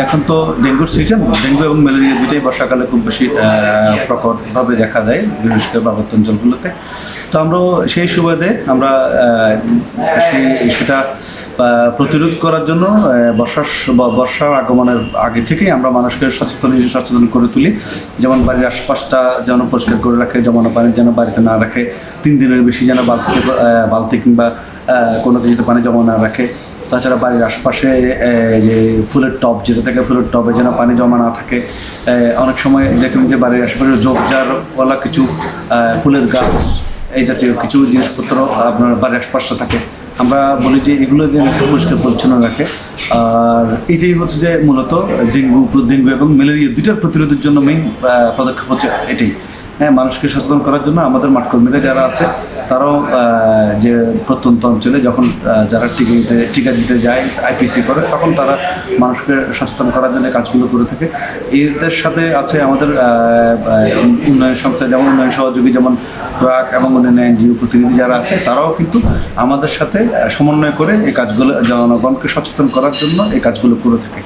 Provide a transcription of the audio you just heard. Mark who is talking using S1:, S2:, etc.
S1: এখন তো ডেঙ্গুর সিজন, ডেঙ্গু এবং ম্যালেরিয়া দুটোই বর্ষাকালে খুব বেশি প্রকটভাবে দেখা দেয় বিশেষ করে পার্বত্য অঞ্চলগুলোতে। তো আমরাও সেই সুবাদে আমরা সেটা প্রতিরোধ করার জন্য বর্ষার আগমনের আগে থেকেই আমরা মানুষকে সচেতন করে তুলি। যেমন বাড়ির আশপাশটা যেন পরিষ্কার করে রাখে, জমানো পানি যেন বাড়িতে না রাখে, 3 দিনের বেশি যেন বালতি কিংবা কোনো কিছুতে পানি জমা না রাখে। তাছাড়া বাড়ির আশপাশে যে ফুলের টব যেটা থাকে, ফুলের টবে যেন পানি জমা না থাকে। অনেক সময় দেখবেন যে বাড়ির আশপাশে ঝোপঝাড়ওয়ালা কিছু ফুলের গাছ, এই জাতীয় কিছু জিনিসপত্র আপনার বাড়ির আশপাশটা থাকে। আমরা বলি যে এগুলো যেন পরিষ্কার পরিচ্ছন্ন রাখে। আর এটাই হচ্ছে যে মূলত ডেঙ্গু এবং ম্যালেরিয়া দুইটার প্রতিরোধের জন্য মেইন পদক্ষেপ হচ্ছে এটাই। হ্যাঁ, মানুষকে সচেতন করার জন্য আমাদের মাঠকর্মীরা যারা আছে তারাও যে প্রত্যন্ত অঞ্চলে যখন যারা টিকা দিতে যায়, আইপিসি করে, তখন তারা মানুষকে সচেতন করার জন্য কাজগুলো করে থাকে। এদের সাথে আছে আমাদের উন্নয়ন সংস্থা, যেমন উন্নয়ন সহযোগী যেমন প্রাক এবং অন্যান্য এনজিও প্রতিনিধি যারা আছে, তারাও কিন্তু আমাদের সাথে সমন্বয় করে এই কাজগুলো জনগণকে সচেতন করার জন্য এই কাজগুলো করে থাকে।